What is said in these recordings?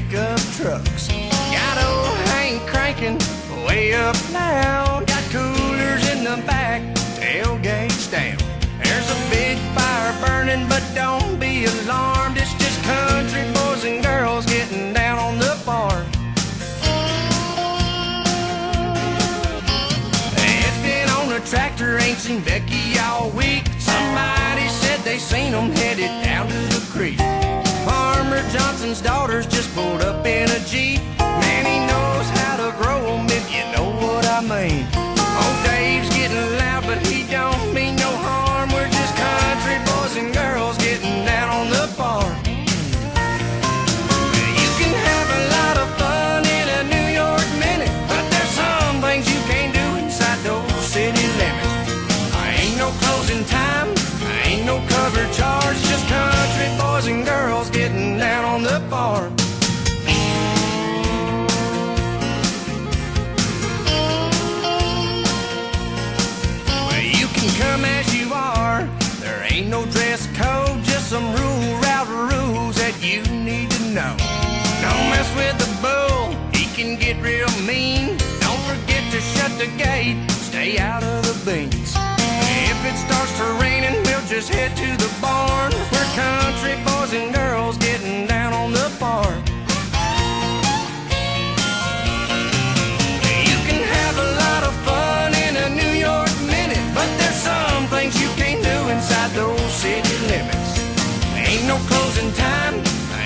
pickup trucks. Got old Hank cranking way up loud. Got coolers in the back, tailgates down. There's a big fire burning, but don't be alarmed. It's just country boys and girls getting down on the farm. Ed's been on a tractor, ain't seen Becky all week. Somebody said they seen them headed down to the creek. Farmer Johnson's daughters just pulled up in a Jeep. Man, he knows how to grow them, if you know what I mean. Oh, Dave's getting loud, but he don't mean no harm. We're just country boys and girls getting down on the farm. You can have a lot of fun in a New York minute, but there's some things you can't do inside those city limits. Ain't no closing time, ain't no cover charge, just country boys and girls getting down on the farm. Well, you can come as you are, there ain't no dress code, just some route rules that you need to know. Don't mess with the bull, he can get real mean. Don't forget to shut the gate, stay out of the beans. If it starts to raining, we'll just head to the barn. We're country boys and girls getting down on the farm. You can have a lot of fun in a New York minute, but there's some things you can't do inside those city limits. Ain't no closing time,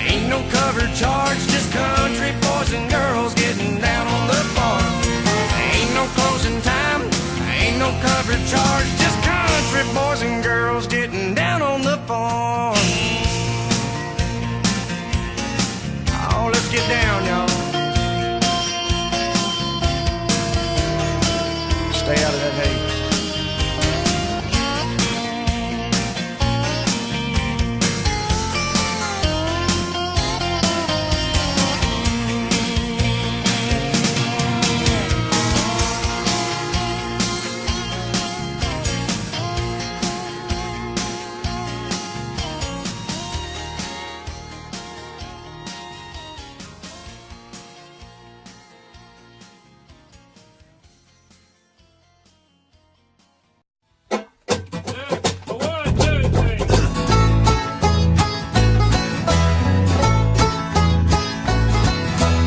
ain't no cover charge, just country boys and girls getting down on the farm. Ain't no closing time, ain't no cover charge, just country boys and girls getting down on the farm. Oh, let's get down, y'all. Stay out of that hay.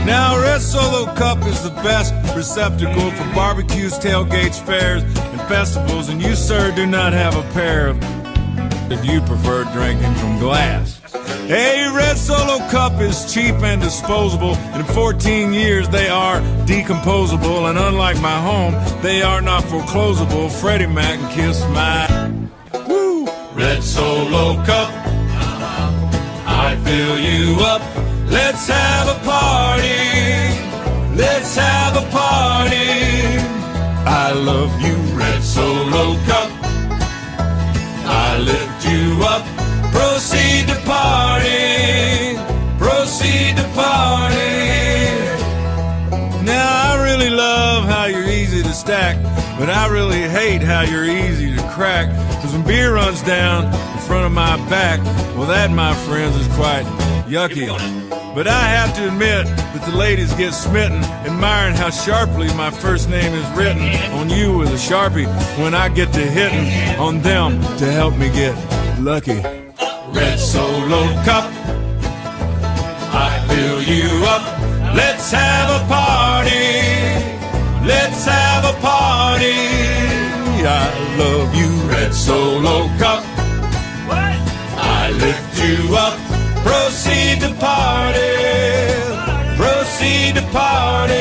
Now, Red Solo Cup is the best receptacle for barbecues, tailgates, fairs, and festivals, and you, sir, do not have a pair of if you prefer drinking from glass. A Red Solo Cup is cheap and disposable. In 14 years, they are decomposable, and unlike my home, they are not foreclosable. Freddie Mac can kiss my woo. Red Solo Cup, I fill you up. Let's have a party. Let's have a party. I love you, Red Solo Cup. I lift you up. Proceed to party. Proceed to party. Now I really love how you're easy to stack, but I really hate how you're easy to crack. Cause when beer runs down in front of my back, well that, my friends, is quite yucky. But I have to admit that the ladies get smitten, admiring how sharply my first name is written on you with a Sharpie when I get to hitting on them to help me get lucky. Red Solo Cup, I fill you up. Let's have a party. Let's have a party. I love you, Red Solo Cup. I lift you up. Proceed to party. Proceed to party.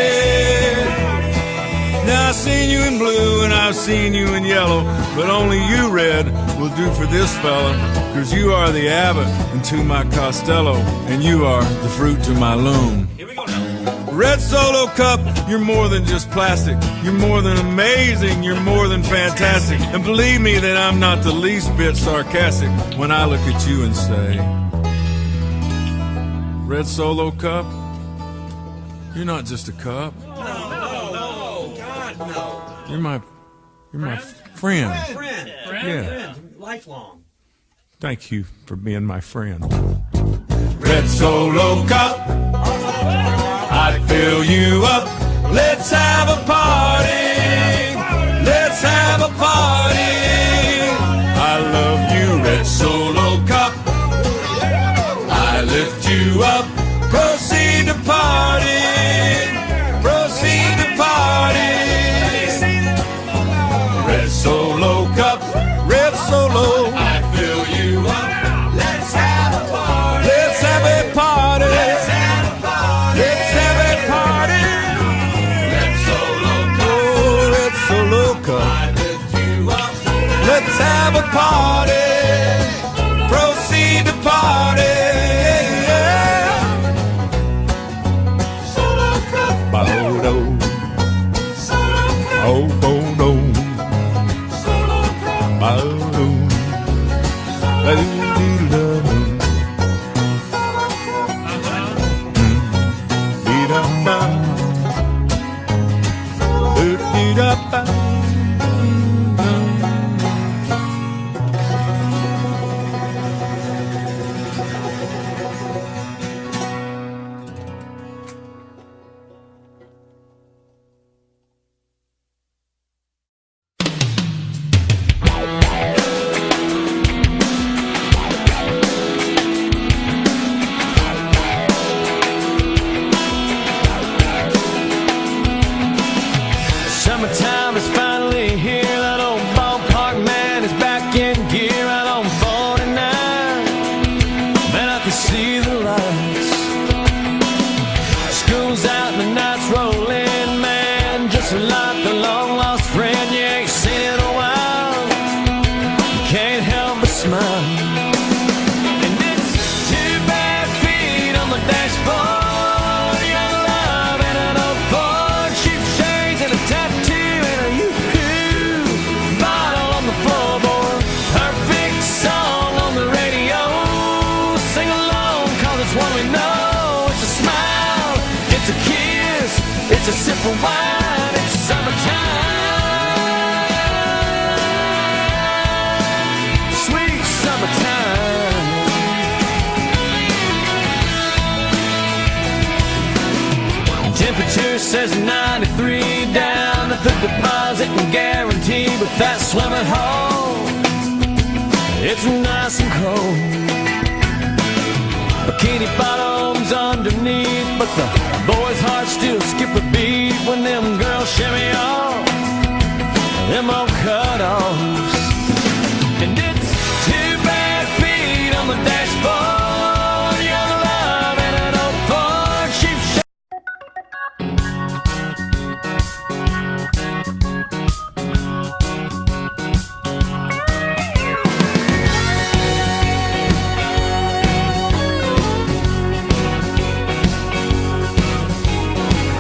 Now I've seen you in blue and I've seen you in yellow, but only you, Red, will do for this fella. Cause you are the Abbott to my Costello, and you are the fruit to my loom. Here we go now. Red Solo Cup, you're more than just plastic. You're more than amazing, you're more than fantastic. And believe me that I'm not the least bit sarcastic when I look at you and say, Red Solo Cup, you're not just a cup. No, God, no. You're my friend. Friend. Lifelong. Thank you for being my friend. Red Solo Cup, goes out and the night's rolling, man, just like the long lost friend you ain't seen in a while. You can't help but smile. And it's 2 bad feet on the dashboard, young love and an old Ford, cheap shades and a tattoo and a yoo-hoo bottle on the floorboard. Perfect song on the radio, sing along 'cause it's one we know. It's a smile, it's a kiss, it's a sip of wine, it's summertime, sweet summertime. Temperature says 93 down at the deposit and guarantee, but that swimming hole, it's nice and cold. Bikini bottoms underneath, but the boys' hearts still skip a beat when them girls shimmy off them old cut-offs. And it's 2 bad feet on the dashboard, young love and an old Ford, cheap shades.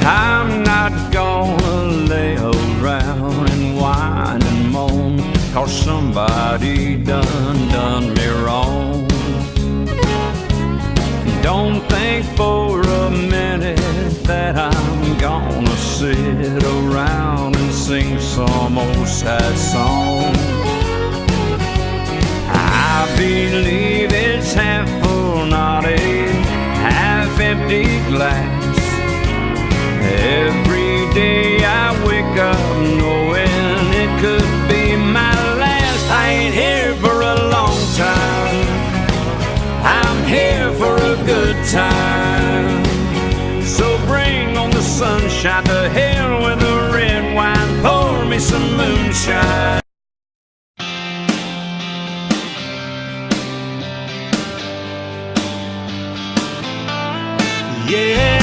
I'm not gonna lay around and whine and moan, 'cause somebody done me wrong. Don't think for a minute that I'm gonna sit around and sing some old sad song. I believe it's half full, not a half empty glass. Every day I wake up knowing it could be my last. I ain't here for a long time, I'm here for a good time. So bring on the sunshine, to hell with the red wine, pour me some moonshine. Yeah.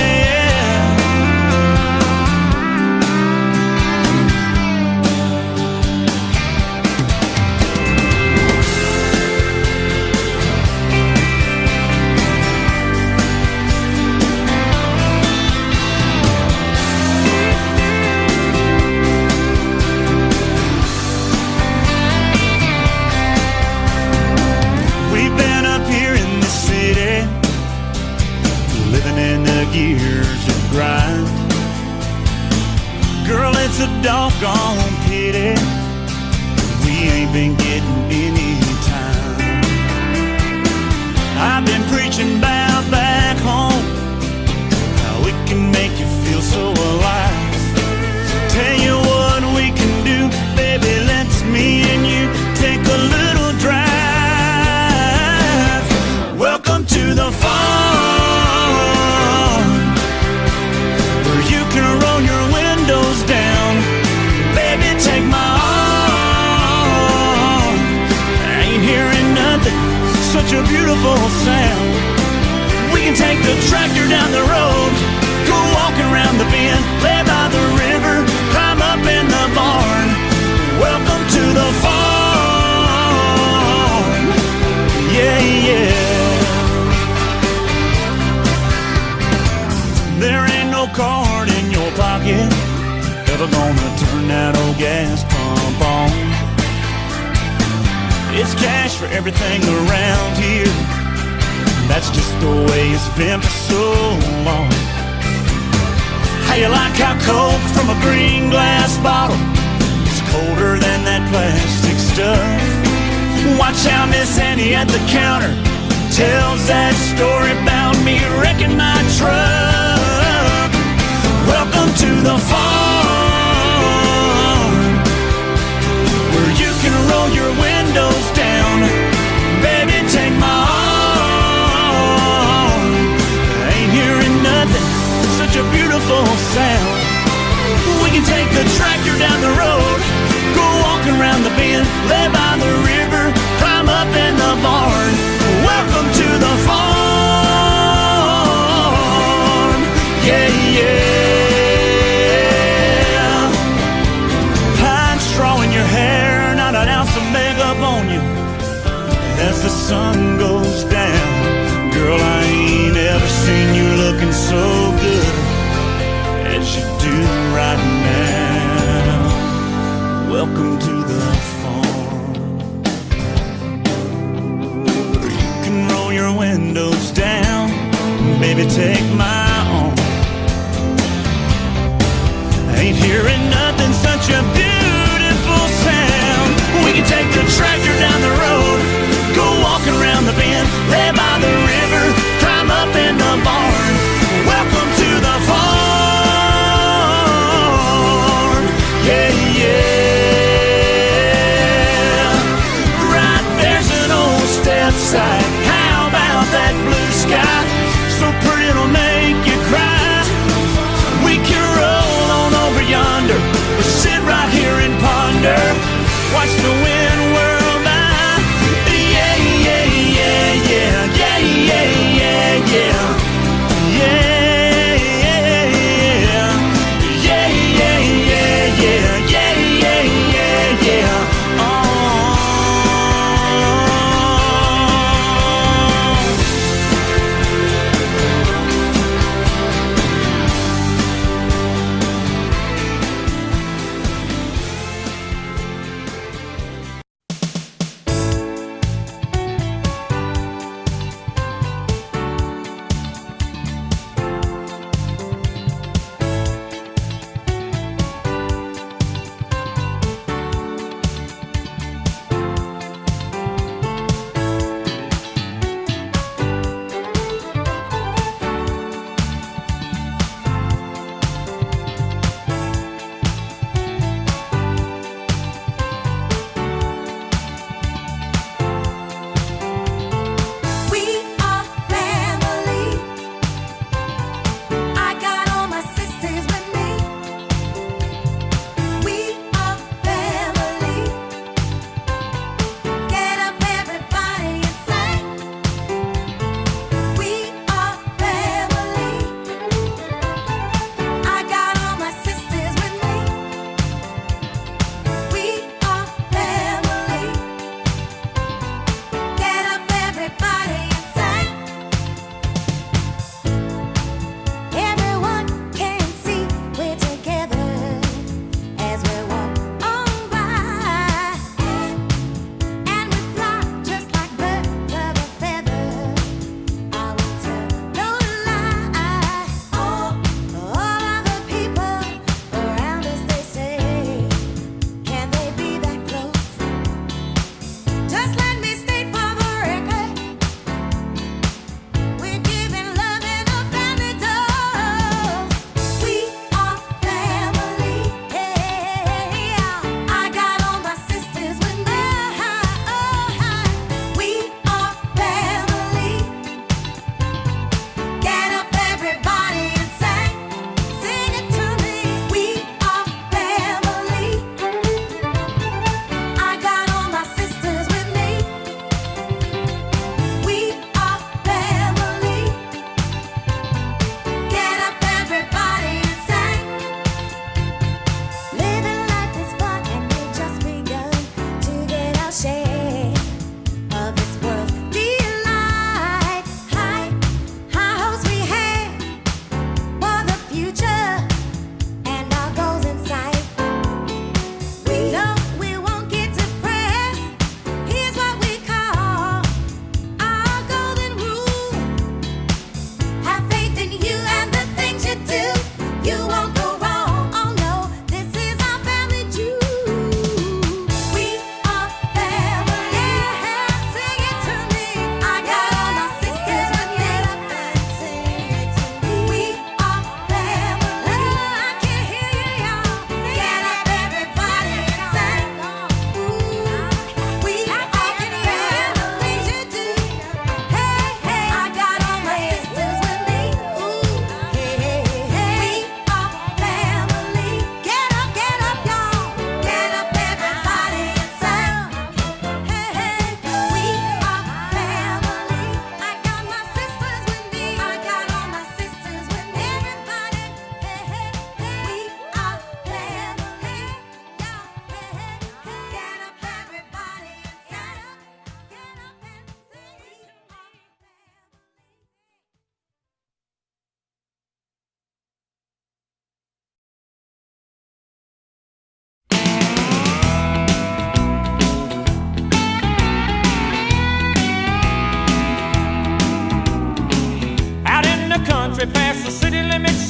Years of grind, girl, it's a doggone pity we ain't been getting any time. I've been preaching about back home, how it can make you feel so alive. Tell you what we can do, baby, let's me and you take a little drive. Welcome to the farm, down, baby, take my arm. I ain't hearing nothing, such a beautiful sound. We can take the tractor down the road, go walking around the bend, lay by the river, climb up in the barn. Welcome to the farm, yeah, yeah. There ain't no card in your pocket ever gonna turn that old gas pump on. It's cash for everything around here, that's just the way it's been for so long. How you like how Coke from a green glass bottle is colder than that plastic stuff? Watch how Miss Annie at the counter tells that story about me wrecking my truck. Welcome to the farm, where you can roll your windows down. Baby, take my arm. I ain't hearing nothing, such a beautiful sound. We can take the tractor down the road, go walking around the bend, lay by the river, climb up in the barn. Welcome to the farm, Yeah, yeah. Pine straw in your hair, not an ounce of makeup on you. As the sun goes down, girl, I ain't ever seen you looking so good as you do right now. Welcome to the farm. You can roll your windows down, baby, take my arm. I ain't hearing nothing, such a beautiful sound. We can take the tractor down the road, go walking around the bend, lay by the river, climb up in the barn. Welcome to the farm. Yeah, yeah.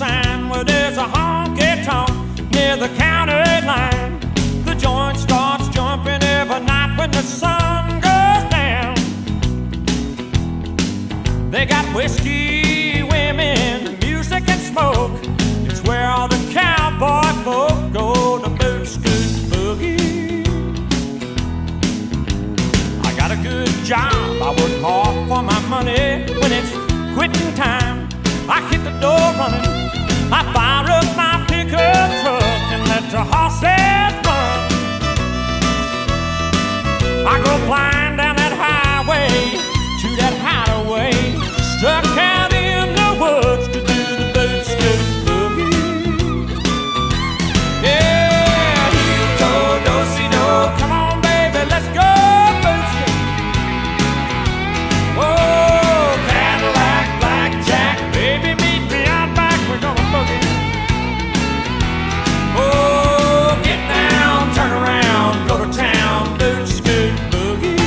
sign where there's a honky-tonk near the county line. The joint starts jumping every night when the sun goes down. They got whiskey, women, music and smoke. It's where all the cowboy folk go to boot, scoot, boogie. I got a good job, I work hard for my money. When it's quitting time, I hit the door running. I fire up my pickup truck and let the horses run. I go flying down that highway to that hideaway, stuck out in the woods to do the boot, scoot, boogie. Yeah, heel toe, do-si-do, come on baby, let's go boot, scoot. Oh, Cadillac, blackjack, baby, meet me out back, we're gonna boogie. Oh, get down, turn around, go to town, boot, scoot, boogie.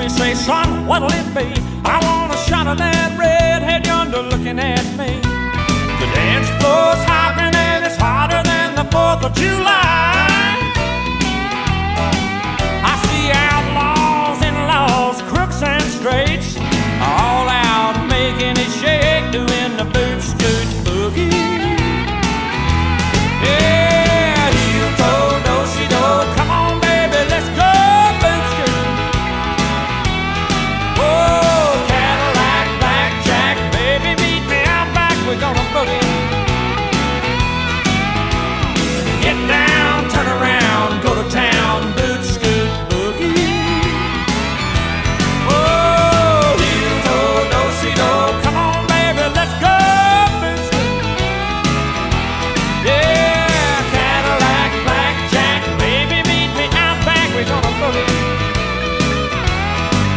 Say, son, what'll it be? I want a shot of that redhead yonder looking at me. The dance floor's hopping and it's hotter than the 4th of July. I see outlaws and laws, crooks and straights, all out making it shake, doing the boot, scoot, boogie. Yeah, heel toe, do-si-do, come on baby, let's go. We're gonna boogie. Get down, turn around, go to town, boot, scoot, boogie. Oh, heel toe, do-si-do, come on baby, let's go, boot, scoot. Yeah, Cadillac, blackjack, baby, meet me out back, we're gonna boogie.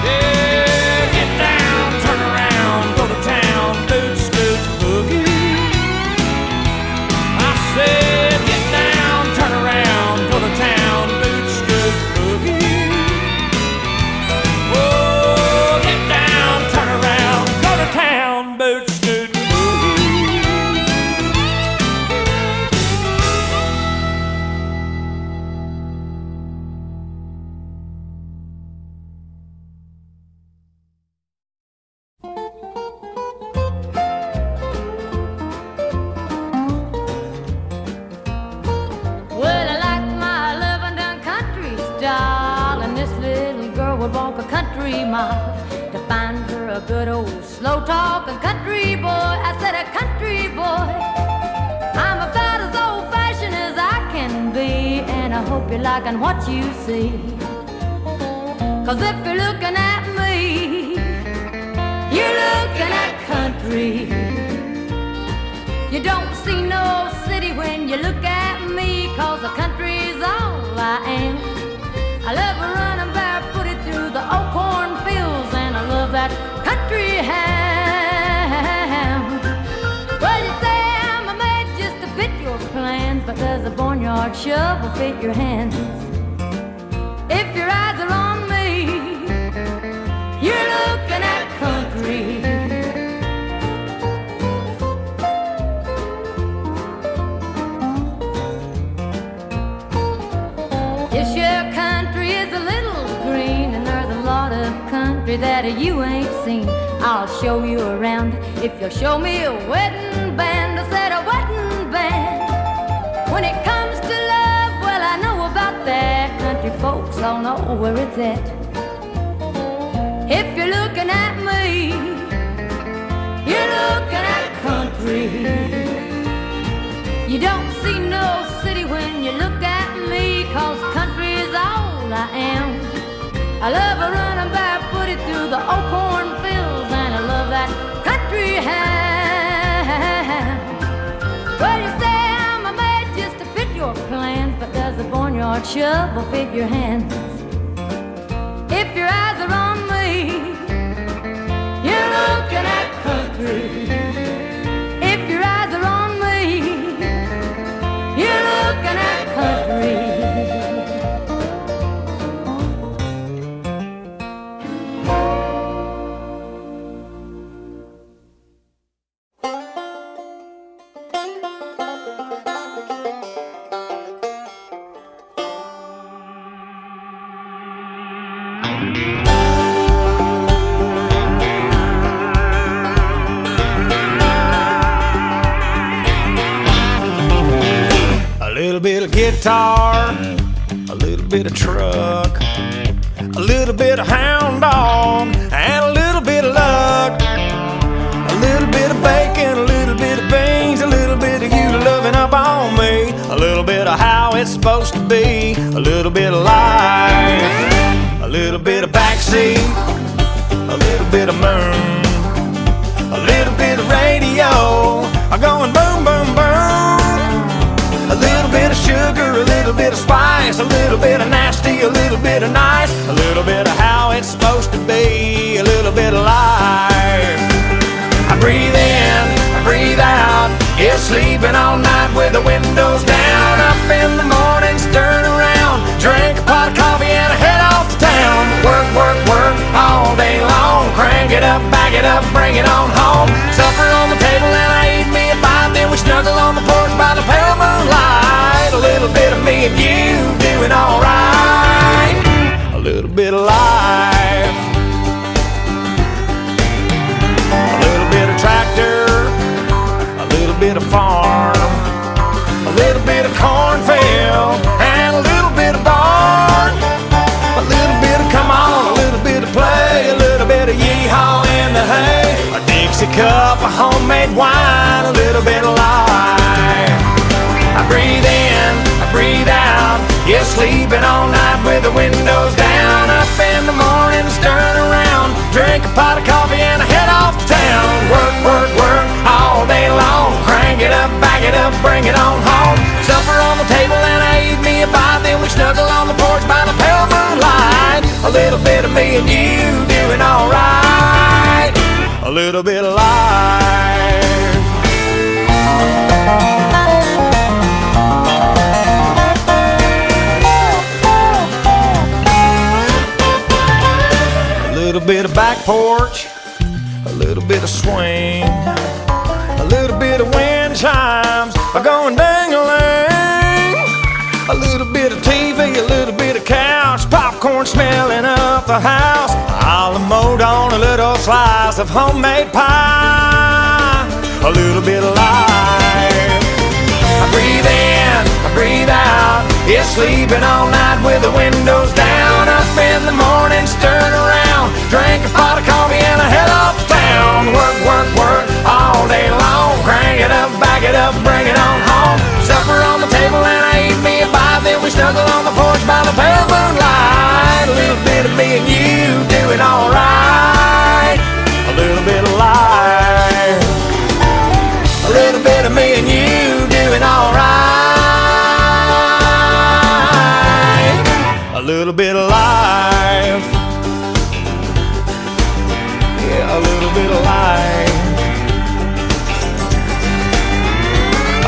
Yeah, get down, turn around, go to town, boot, scoot, boogie. I said, get down, turn around, go to town, boot, scoot, boogie. Oh, get down, turn around, go to town, boot, scoot, boogie. Well, I like my loving done country style, and this little girl would walk a country mile to find her a good old slow talking country boy. I said a country boy. I'm about as old fashioned as I can be, and I hope you're liking what you see. 'Cause if you're looking at me, you're looking at country. You don't see no city when you look at me, 'cause the country's all I am. I love running barefooted through the old cornfields, and I love that country ham. Well, you say I'm made just to fit your plans, but does a barnyard shovel fit your hands? If your eyes are on me, you're looking at country. Yes, your country is a little green, and there's a lot of country that you ain't seen. I'll show you around if you'll show me a wedding band. I said a wedding band. When it comes to love, well, I know about that. Country folks all know where it's at. If you're looking at me, you're looking at country. You don't see no city when you look at me, 'cause country is all I am. I love running barefooted through the old cornfields, and I love that country ham. Well, you say I'm made just to fit your plans, but does the barnyard or shovel fit your hands. If your eyes are on me, you're looking at country. If your eyes are on me, you're looking at country. A little bit of guitar, a little bit of truck, a little bit of hound dog, and a little bit of luck. A little bit of bacon, a little bit of beans, a little bit of you loving up on me, a little bit of how it's supposed to be, a little bit of life, a little bit of backseat, a little bit of moon, a little bit of radio, going boom, boom, boom. A little bit of sugar, a little bit of spice, a little bit of nasty, a little bit of nice, a little bit of how it's supposed to be, a little bit of life. I breathe in, I breathe out, yeah, sleeping all night with the windows down. Up in the morning, stirring around, drink a pot of coffee and I head off to town. Work, work, work all day long, crank it up, back it up, bring it on home. Supper on the table and I eat me a bite, then we snuggle on the porch by the pale moonlight. A little bit of me and you doing alright, a little bit of life. A little bit of tractor, a little bit of farm, a little bit of cornfield, and a little bit of barn. A little bit of come on, a little bit of play, a little bit of yee-haw in the hay, a Dixie cup of homemade wine, a little bit of life. I breathe in, I breathe out, yeah, sleeping all night with the windows down. Up in the morning, stirring around, drink a pot of coffee and I head off to town. Work, work, work all day long, crank it up, back it up, bring it on home. Supper on the table and I eat me a bite, then we snuggle on the porch by the pale moonlight. A little bit of me and you doing alright, a little bit of life. A little bit of back porch, a little bit of swing, a little bit of wind chimes going dang-a-lang, a little bit of TV, a little bit of couch, popcorn smelling up the house, olive mowed on a little slice of homemade pie, a little bit of life. I breathe in, I breathe out, yeah, sleeping all night with the windows down. Up in the morning, stirring around, drink a pot of coffee and I head off to town. Work, work, work all day long, crank it up, back it up, bring it on home. Supper on the table and I eat me a bite, then we snuggle on the porch by the pale moonlight. A little bit of me and you doing alright, a little bit of life. A little bit of me and you doing alright, a little bit of life. Yeah, a little bit of life.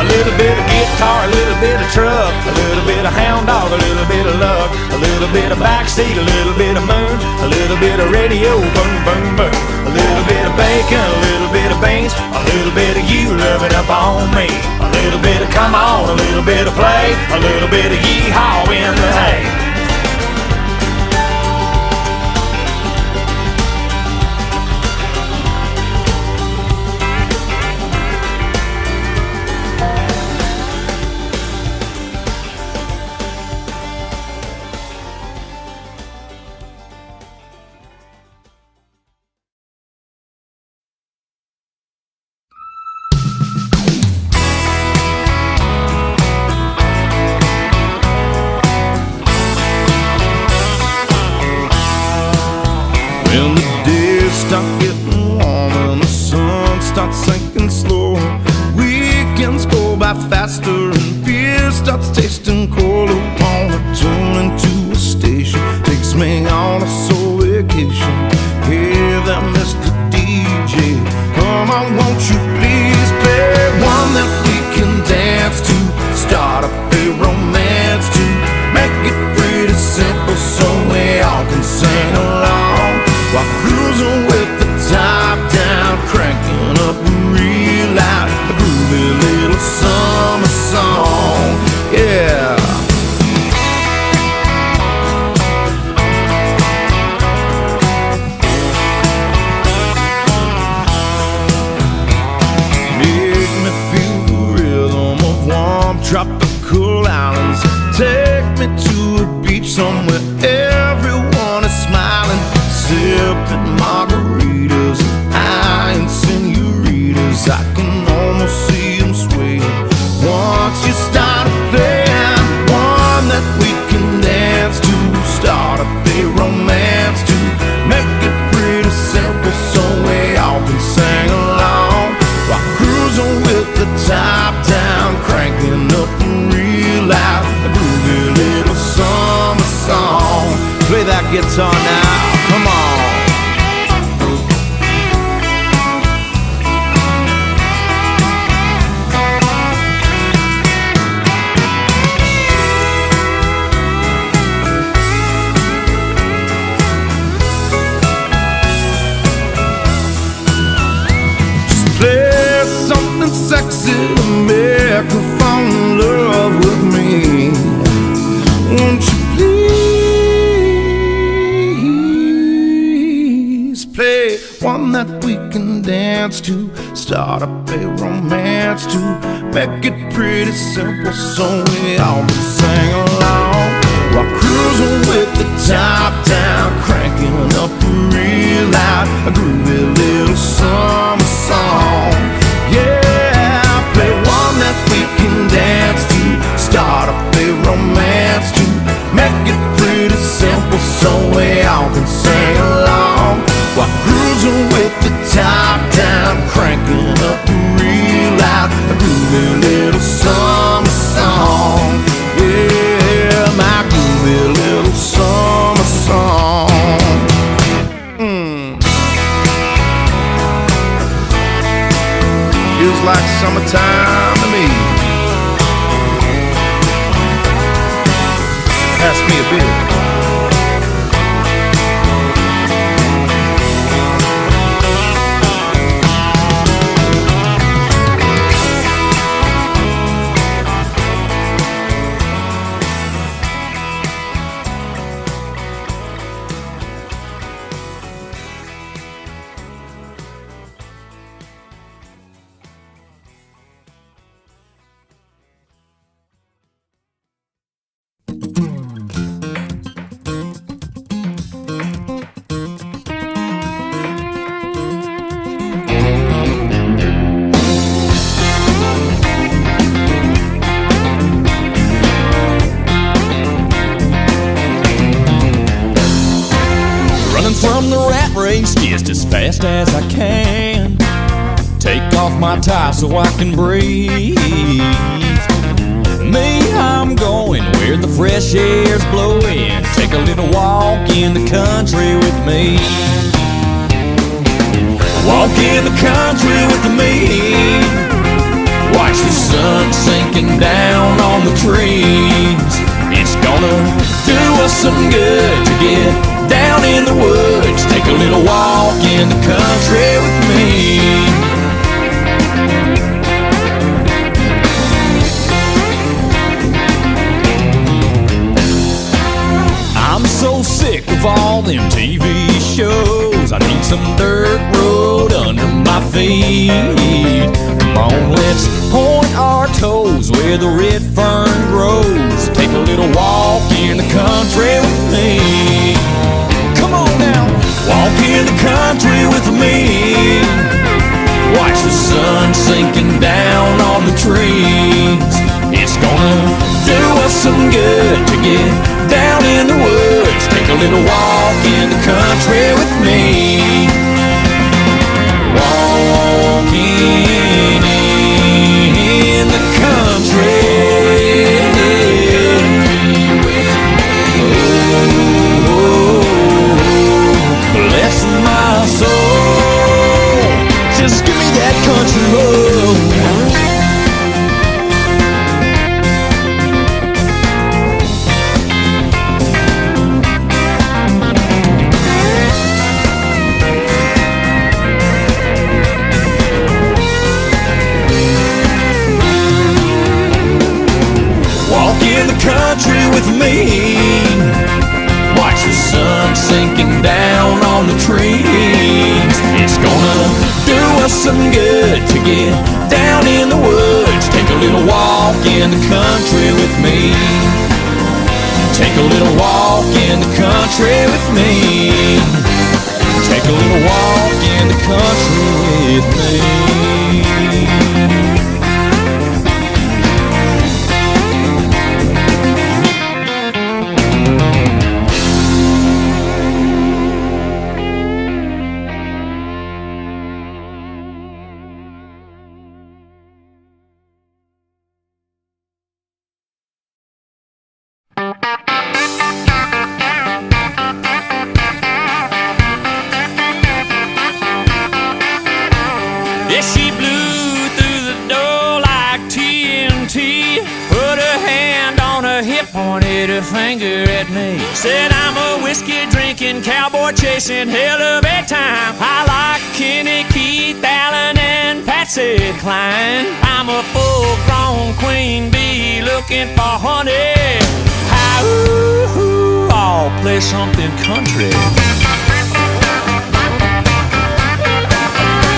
A little bit of guitar, a little bit of truck, a little bit of hound dog, a little bit of luck, a little bit of backseat, a little bit of moon, a little bit of radio, boom, boom, boom, a little bit of bacon, a little bit of beans, a little bit of you loving up on me, a little bit of come on, a little bit of play, a little bit of yee-haw in the hay. When the days start getting warm and the sun starts sinking slow, weekends go by faster and beer starts tasting colder. Wanna guitar now. Come on. Play something sexy to make her fall in love with me. Won't you please play one that we can dance to, start up a romance to, make it pretty simple so we all can sing along while cruising with the top down, cranking up real loud, a groovy little summer song. Yeah, play one that we can dance to, start up a romance to, make it pretty simple so we all can sing along while cruising with the top down, cranking up real loud, a groovy little summer song. Yeah, my groovy little summer song. Feels like summertime to me. Pass me a beer. From the rat race just as fast as I can. Take off my tie so I can breathe. Me, I'm going where the fresh air's blowing. Take a little walk in the country with me. Walk in the country with me. Watch the sun sinking down on the trees. It's gonna do us some good to get down in the woods. Take a little walk in the country with me. I'm so sick of all them TV shows. I need some dirt road under my feet. Come on, let's point our toes where the red fern grows. Take a little walk in the country with me. Come on now, walk in the country with me. Watch the sun sinking down on the trees. It's gonna do us some good to get down in the woods. Take a little walk in the country with me. Walking in the country. Bless my soul. Just give me that country road. Walk in the country with me. Watch the sun sinking down on the trees. It's gonna do us some good to get down in the woods. Take a little walk in the country with me. Take a little walk in the country with me. Take a little walk in the country with me. Nate. Said I'm a whiskey drinking, cowboy chasing, hell of a time. I like Kenny, Keith, Allen, and Patsy Cline. I'm a full-grown queen bee looking for honey. Hi-ooh, I'll play something country.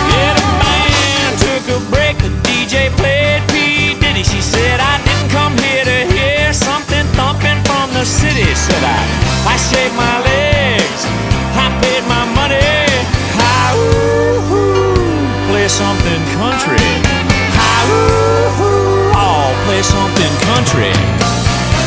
Yeah, the band took a break, the DJ played P. Diddy. She said I didn't come here to hear something thumping from the city. Said I shaved my legs, I paid my money. Hi-ooh, play something country. Hi-ooh, I'll play something country.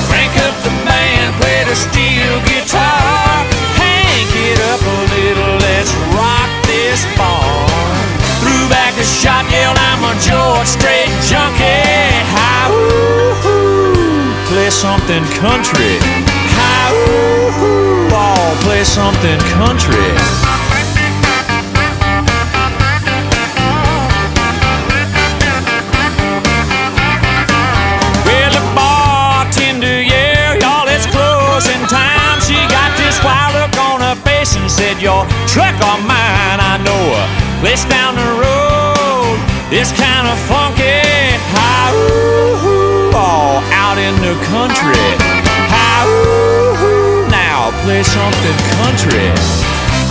Crank up the band, play the steel guitar. Hank it up a little, let's rock this barn. Threw back a shot, yelled I'm a George Strait junkie. Hi-ooh, play something country. Hi-ooh, I'll play something country. Well, the bartender, yeah, y'all, it's closing time. She got this wild look on her face and said, your truck or mine, I know a place down the road. It's kind of funky. Hi-ooh, all out in the country. Hi-ooh, now play something country.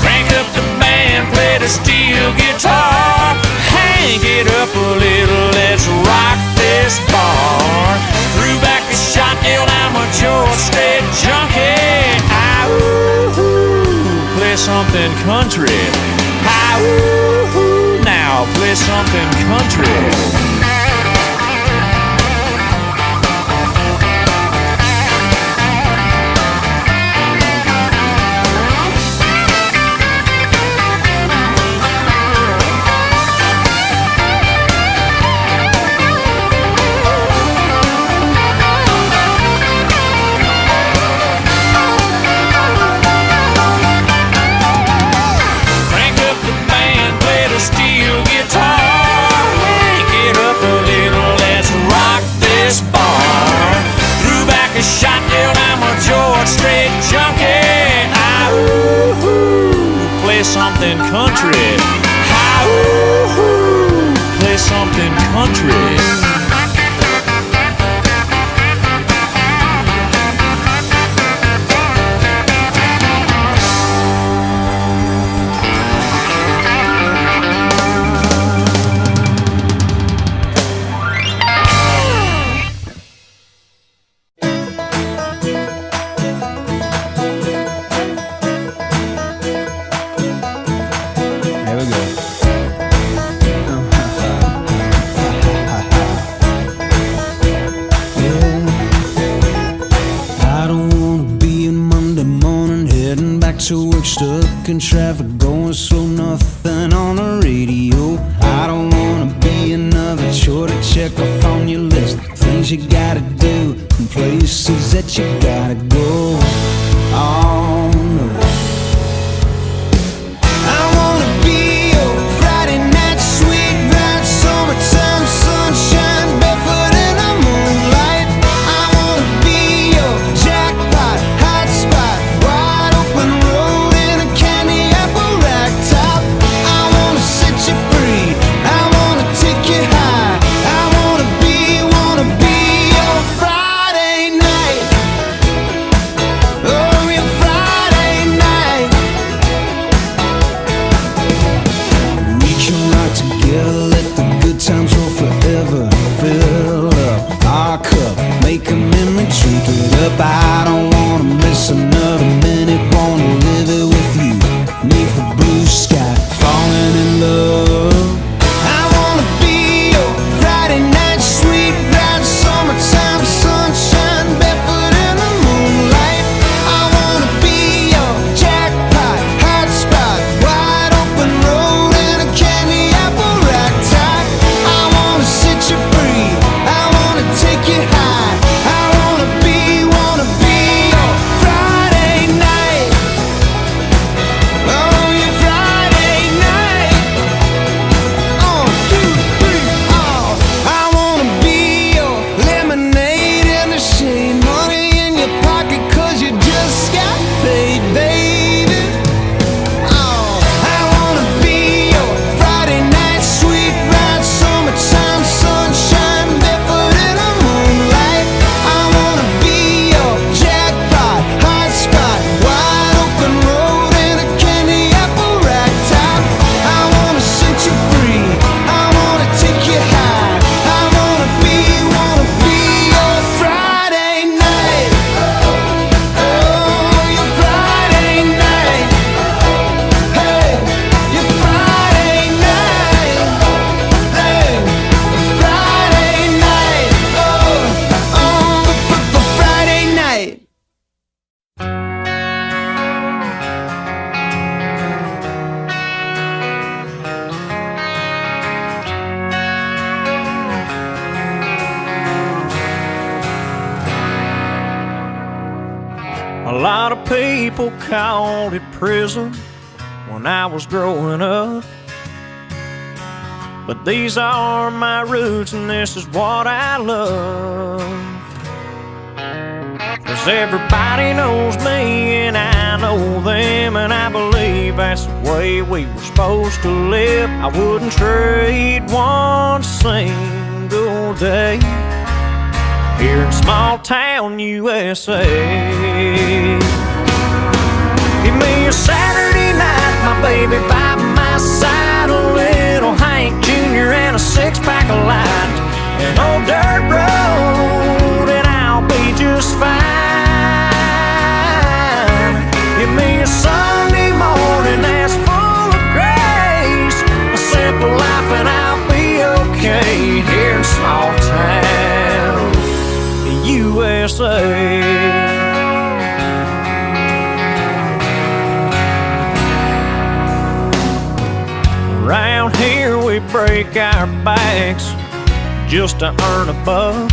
Crank up the band, play the steel guitar. Hang it up a little, let's rock this bar. Threw back a shot, yelled I'm a George Strait junkie. Hi-ooh, play something country. Hi-ooh, now play something country. Something country. Hi-ooh, play something country. Stuck in traffic, going slow, nothing on the radio. I don't wanna be another chore to check off on your list. Things you gotta do and places that you gotta go. Oh no, I wanna be your Friday night sweet ride, summertime sunshine, barefoot in the moonlight. I wanna be your jackpot, hot spot, wide open road. lot of people called it prison when I was growing up, but these are my roots and this is what I love. 'Cause everybody knows me and I know them, and I believe that's the way we were supposed to live. I wouldn't trade one single day here in small town USA. Give me a Saturday night, my baby by my side, a little Hank Jr. and a six-pack of light, an old dirt road, and I'll be just fine. Give me a Sunday morning that's full of grace, a simple life, and I'll be okay here in small town USA. Around here we break our backs just to earn a buck,